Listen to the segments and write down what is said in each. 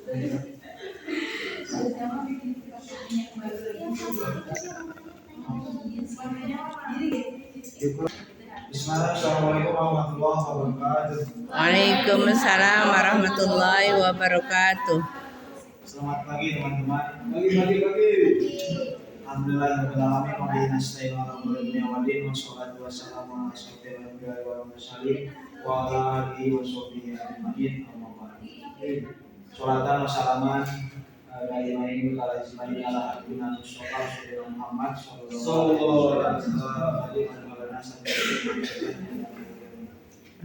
Assalamualaikum warahmatullahi wabarakatuh. Waalaikumsalam warahmatullahi wabarakatuh. Selamat pagi teman-teman. Pagi. Alhamdulillah rabbil alamin wa bihi nasta'in ala umuri dunya wad din wassalatu wassalamu ala asyrofil anbiya'i wal mursalin wa ala alihi washabihi ajmain amma ba'd. Sholatan wa salaman dari main kala ismail ala habibina Mustafa sallallahu Muhammad sallallahu alaihi wasallam.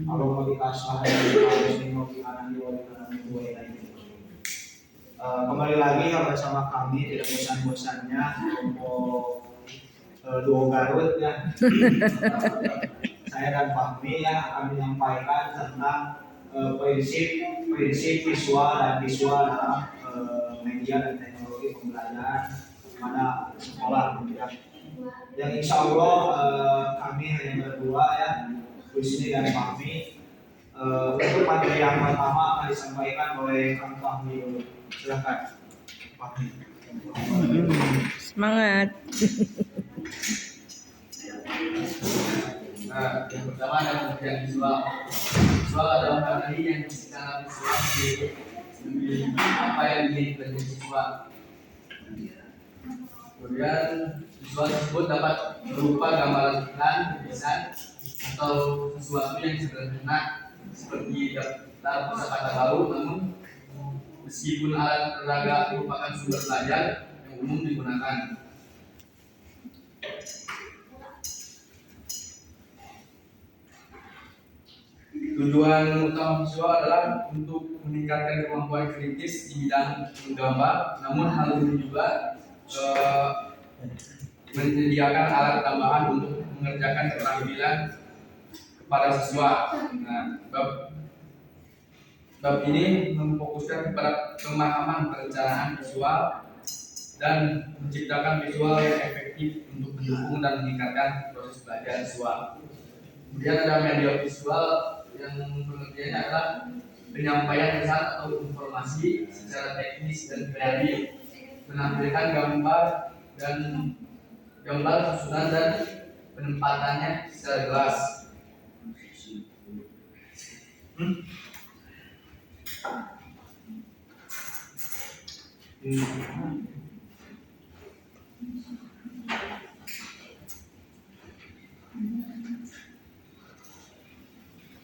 Allahumma bika as'aluka kembali lagi bersama kami tidak bosan-bosannya untuk duo Garut ya. Saya dan Fahmi ya akan menyampaikan tentang prinsip visual dalam media dan teknologi pembelajaran pada sekolah ya. Yang insya Allah kami hanya berdua ya, Husni dan Fahmi. Untuk materi yang pertama akan disampaikan oleh Kang Fahmi. Silakan Fahmi. Semangat. Nah, yang pertama adalah pengertian visual. Visual adalah materi yang secara visual lebih apa yang menjadi visual. Kemudian visual tersebut dapat berupa gambaran iklan, tulisan, atau sesuatu yang sederhana seperti daftar kosakata baru, namun meskipun alat peraga merupakan sumber belajar yang umum digunakan. Tujuan utama visual adalah untuk meningkatkan kemampuan kritis di bidang menggambar, namun hal ini juga menyediakan alat tambahan untuk mengerjakan keterampilan kepada siswa. Nah, bab ini memfokuskan kepada pemahaman perencanaan visual dan menciptakan visual yang efektif untuk mendukung dan meningkatkan proses belajar siswa. Kemudian ada media visual yang pengertiannya adalah penyampaian pesan atau informasi secara teknis dan kreatif, menampilkan gambar susunan dan penempatannya secara jelas.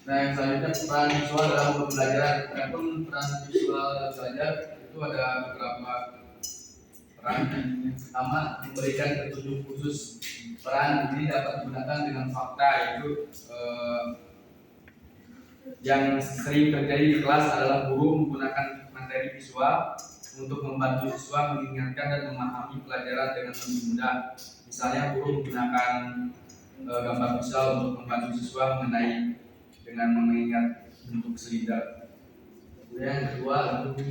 Nah, yang selanjutnya peran visual dalam pembelajaran. Adapun peran visual dalam belajar itu ada beberapa peran. Yang pertama, memberikan petunjuk khusus. Peran ini dapat digunakan dengan fakta, yaitu yang sering terjadi di kelas adalah guru menggunakan materi visual untuk membantu siswa mengingatkan dan memahami pelajaran dengan lebih mudah. Misalnya guru menggunakan gambar visual untuk membantu siswa dengan mengingat bentuk silinder. Kemudian yang kedua, untuk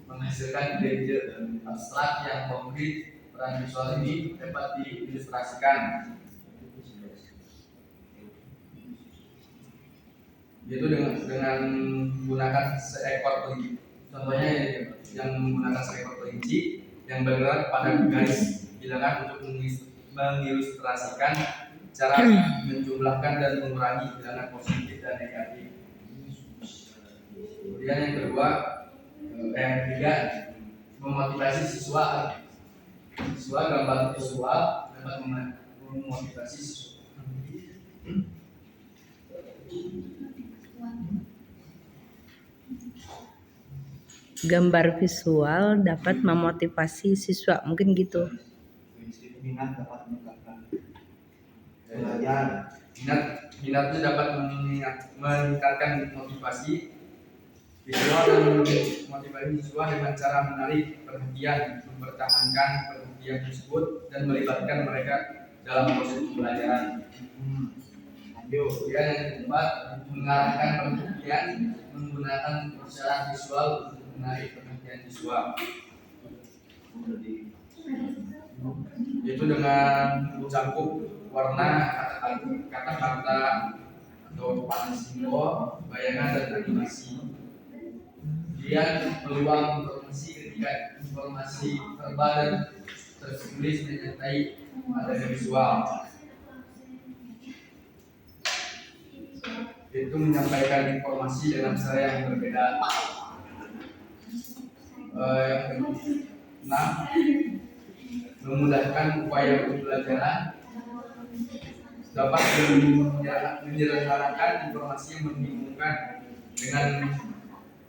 menghasilkan ide abstrak yang konkret. Peran visual ini dapat diilustrasikan, yaitu dengan menggunakan seekor kelinci. Contohnya yang menggunakan seekor kelinci yang bergerak pada garis bilangan untuk mengilustrasikan cara menjumlahkan dan mengurangi bilangan positif dan negatif. Kemudian yang ketiga, memotivasi siswa. Gambar visual dapat memotivasi siswa. Gambar visual dapat memotivasi siswa, mungkin gitu. Minat dapat meningkatkan belajar. Minatnya dapat meningkatkan motivasi visual dan memotivasi siswa dengan cara menarik perhatian, mempertahankan perhatian tersebut dan melibatkan mereka dalam proses pembelajaran. Kemudian yang keempat, mengarahkan perhatian menggunakan persyarat visual untuk menarik perhatian siswa, yaitu dengan mencakup warna, kata-kata atau papan simbol, bayangan dan animasi. Kemudian peluang informasi ketika informasi verbal dan tertulis menyertai materi visual. Itu menyampaikan informasi dengan cara yang berbeda. Yang keenam, memudahkan upaya pembelajaran, dapat menyelenggarakan informasi yang membingungkan dengan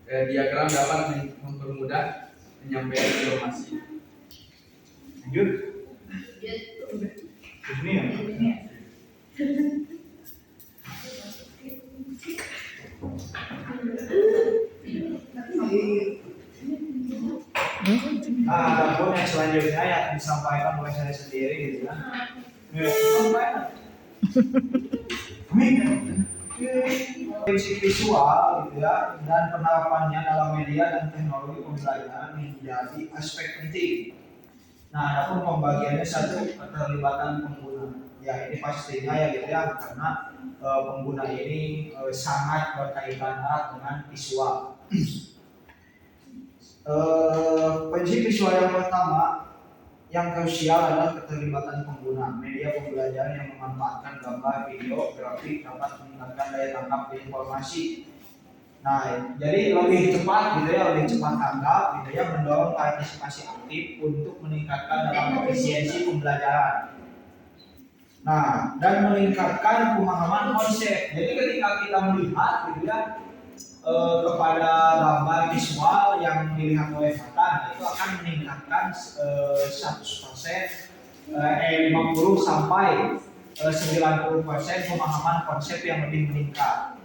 diagram dapat mempermudah penyampaian informasi. Lanjut. Ini ya. Nah, adapun yang selanjutnya yang disampaikan oleh saya sendiri gitu kan. Prinsip visual gitu ya dan penerapannya dalam media dan teknologi pembelajaran menjadi aspek penting. Nah, adapun pembagiannya satu keterlibatan pengguna. Ya ini pastinya ya gitu ya karena pengguna ini sangat berkaitan erat dengan visual. Prinsip visual yang pertama yang krusial adalah keterlibatan pengguna. Media pembelajaran yang memanfaatkan gambar, video, grafik dapat meningkatkan daya tangkap informasi. Nah, jadi lebih cepat gitu ya, lebih cepat tanggap gitu ya, mendorong partisipasi aktif untuk meningkatkan dalam efisiensi pembelajaran. Nah, dan meningkatkan pemahaman konsep. Jadi ketika kita melihat gitu ya kepada gambar visual yang dilihat oleh mata, itu akan meningkatkan 100%, 50 sampai 90% pemahaman konsep yang lebih meningkat.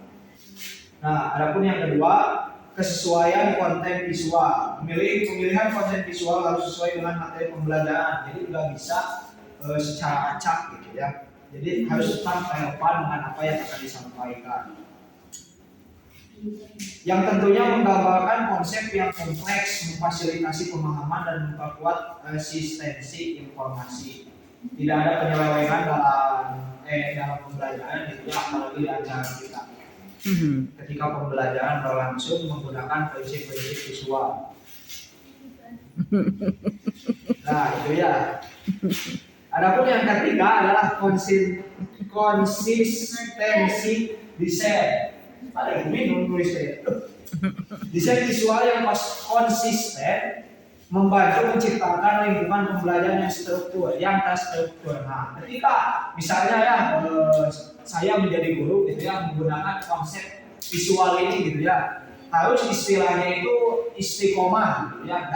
Nah, adapun yang kedua, kesesuaian konten visual. Pemilihan konten visual harus sesuai dengan materi pembelajaran. Jadi tidak bisa secara acak gitu ya. Jadi harus tetap relevan dengan apa yang akan disampaikan. Yang tentunya menggambarkan konsep yang kompleks, memfasilitasi pemahaman dan memperkuat eksistensi informasi. Tidak ada penyelewengan dalam pembelajaran itu apalagi di antara kita. Ketika pembelajaran berlangsung menggunakan prinsip-prinsip visual. Nah, itu ya. Adapun yang ketiga adalah konsistensi desain. Ada yang bingung nulisnya. Desain visual yang konsisten membantu menciptakan lingkungan pembelajaran yang terstruktur. Nah, ketika misalnya ya saya menjadi guru gitu ya menggunakan konsep visual ini gitu ya, harus istilahnya itu istiqomah gitu ya.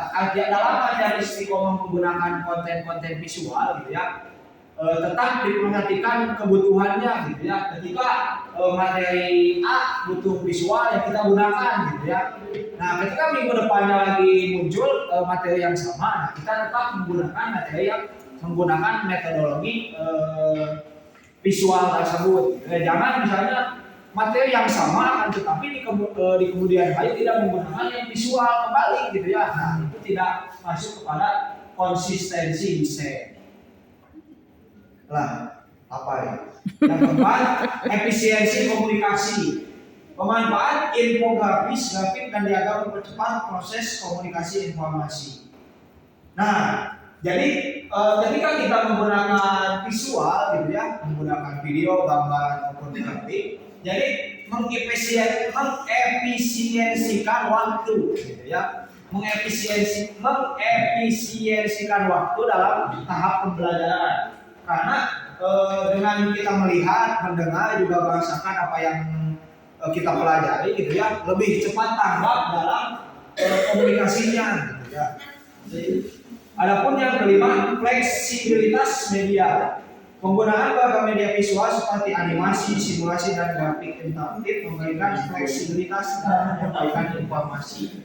Dalam ajar istiqomah menggunakan konten-konten visual gitu ya, tetap diperhatikan kebutuhannya gitu ya. Ketika materi A butuh visual yang kita gunakan gitu ya. Nah, ketika minggu depannya lagi muncul materi yang sama, nah kita tetap menggunakan materi yang menggunakan metodologi visual tersebut. Jangan misalnya materi yang sama tetapi di kemudian hari tidak menggunakan yang visual kembali gitu ya. Nah, itu tidak masuk kepada konsistensi desain. Lah, apa ya? Yang keempat, efisiensi komunikasi. Pemanfaat infografis, grafik dan diagram mempercepat proses komunikasi informasi. Nah, jadi ketika kita menggunakan visual gitu ya, menggunakan video, gambar maupun grafik, jadi mengefisiensikan waktu gitu ya. Mengefisiensikan waktu dalam tahap pembelajaran. Karena dengan kita melihat, mendengar juga merasakan apa yang kita pelajari gitu ya, lebih cepat tanggap dalam komunikasinya gitu ya. Adapun yang kelima, fleksibilitas media. Penggunaan beragam media visual seperti animasi, simulasi dan grafik interaktif memberikan fleksibilitas dalam menyampaikan informasi.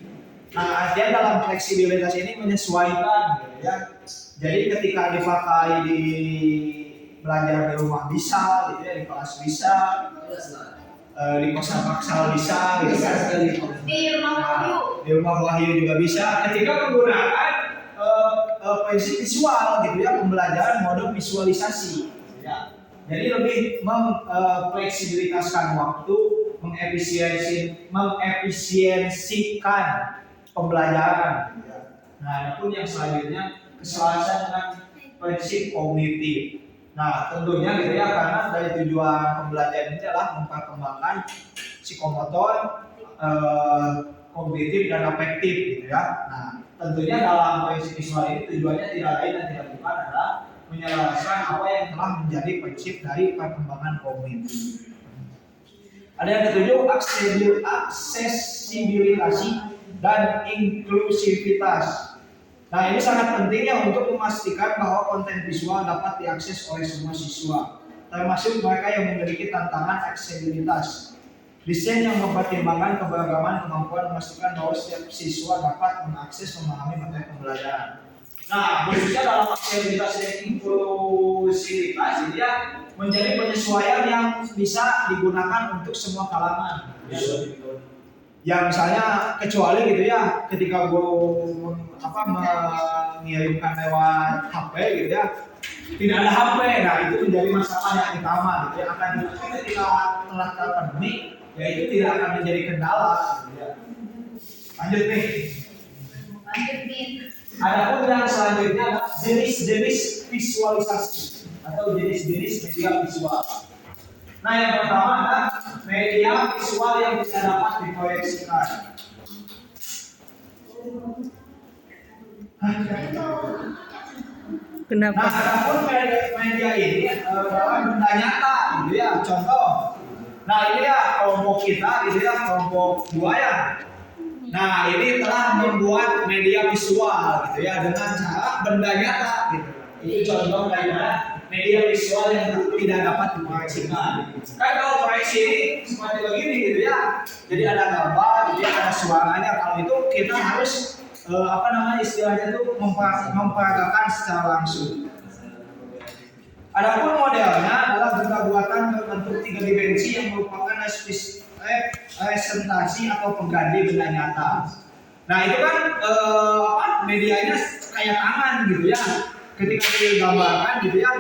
Nah, artinya dalam fleksibilitas ini menyesuaikan gitu ya. Jadi ketika dipakai di belajar di rumah bisa, gitu ya, di kelas bisa, di kosan paksal bisa, gitu kan. Di rumah wahyu juga bisa. Ketika menggunakan prinsip visual, gitu ya, pembelajaran mode visualisasi. Gitu ya. Jadi lebih memfleksibilitaskan waktu, mengefisiensikan pembelajaran. Gitu ya. Nah, adapun yang selanjutnya keselarasan dengan prinsip kognitif. Nah, tentunya gitu ya, karena dari tujuan pembelajaran ini adalah memperkembangkan psikomotor, kognitif dan afektif gitu ya. Nah, tentunya dalam prinsip visual ini tujuannya tidak lain dan tidak bukan adalah menyelaraskan apa yang telah menjadi prinsip dari perkembangan kognitif. Ada yang ketujuh, aksesibilitas dan inklusivitas. Nah, ini sangat penting ya untuk memastikan bahwa konten visual dapat diakses oleh semua siswa, termasuk mereka yang memiliki tantangan aksesibilitas. Desain yang mempertimbangkan keberagaman kemampuan memastikan bahwa setiap siswa dapat mengakses memahami materi pembelajaran. Nah, khususnya dalam aksesibilitas dan inklusivitas, dia menjadi penyesuaian yang bisa digunakan untuk semua kalangan. Ya misalnya kecuali gitu ya, ketika gue mengirimkan lewat HP gitu ya, tidak ada HP, nah itu menjadi masalah yang utama gitu ya. Akan ketika telah terpenuhi, ya itu tidak akan menjadi kendala gitu ya. Lanjut nih. Adapun yang selanjutnya adalah jenis-jenis visualisasi atau jenis-jenis media visual. Nah, yang pertama adalah media visual yang tidak dapat diproyeksikan. Kenapa? Nah, adapun media ini adalah benda nyata, gitu ya. Contoh, nah ini ya kelompok kita, gitu ya, kelompok buaya. Nah, ini telah membuat media visual, gitu ya, dengan cara benda nyata, gitu. Itu contoh dari media visual yang tidak dapat diproyeksikan. Kan kalau proyeksi ini seperti begini gitu ya, jadi ada gambar, gitu ya, ada suaranya. Kalau itu kita harus istilahnya itu memperagakan secara langsung. Adapun modelnya adalah benda buatan berbentuk 3 dimensi yang merupakan representasi atau pengganti benda nyata. Nah itu kan medianya kayak tangan gitu ya. Ketika digambarkan gitu ya,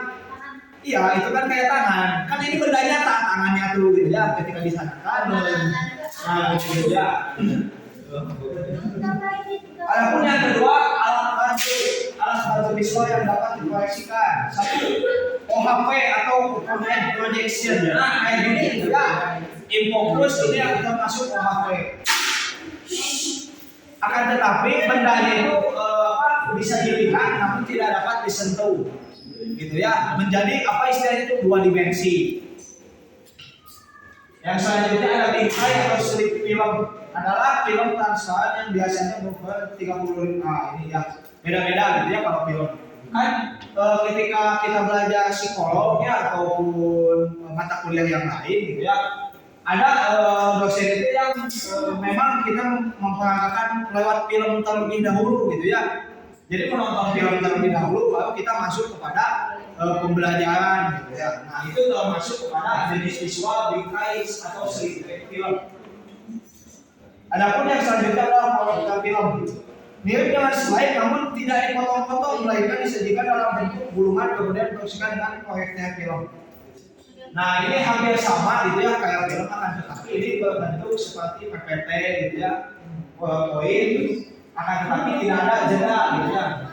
iya itu kan kayak tangan. Kan ini benda nyata tangannya tuh gitu ya. Ketika disanakan, nah gitu ya. Adapun yang kedua, alat bantu visual yang dapat diproyeksikan. Satu, OHP atau overhead projection. Nah kayak gini gitu ya. Infocus ini yang termasuk OHP. Akan tetapi bendanya itu bisa dilihat namun tidak dapat disentuh, gitu ya. Menjadi istilahnya itu 2 dimensi. Yang selanjutnya ada bingkai atau strip film, adalah film transparan yang biasanya berukuran 30. Ini ya beda-beda gitu ya kalau film. Kan ketika kita belajar psikolog ya ataupun mata kuliah yang lain gitu ya, ada dosen itu yang memang kita memperagakan lewat film terlebih dahulu gitu ya. Jadi menonton film terlebih dahulu baru kita masuk kepada pembelajaran gitu ya. Nah itu termasuk kepada jenis visual bingkai atau strip film. Adapun yang selanjutnya adalah proyektor film. Mirip dengan slide namun tidak dipotong-potong melainkan disajikan dalam bentuk gulungan kemudian diproses dengan proyektor film. Nah ini hampir sama gitu ya kayak film, akan tetapi ini berbentuk seperti PPT gitu ya, poin, akan tetapi tidak ada jeda gitu ya.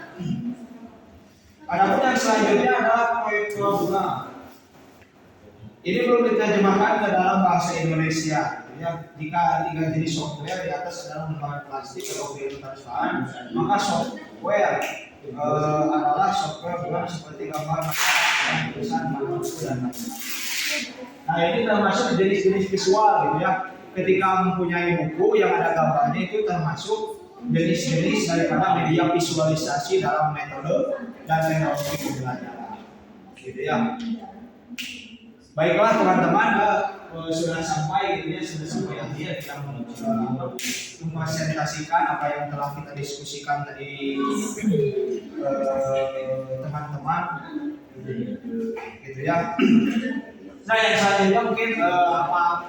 Adapun yang selanjutnya adalah proyektor bunga. Ini belum diterjemahkan ke dalam bahasa Indonesia. Ya, jika 3 jenis software di atas adalah lembaran plastik atau film transparan, maka software adalah software bukan seperti gambar masyarakat, tulisan, buku dan lain-lain. Nah ini termasuk jenis-jenis visual gitu ya. Ketika mempunyai buku yang ada gambarnya itu termasuk jenis-jenis daripada media visualisasi dalam metode dan teknologi pembelajaran. Gitu ya. Baiklah teman-teman, sudah sampai gitu ya, sudah sampai akhir kita mempresentasikan apa yang telah kita diskusikan tadi teman-teman, gitu ya. Nah yang selanjutnya mungkin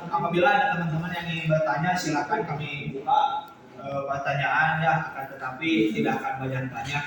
apabila ada teman-teman yang ingin bertanya silakan kami buka pertanyaan ya, akan tetapi tidak akan banyak-banyak.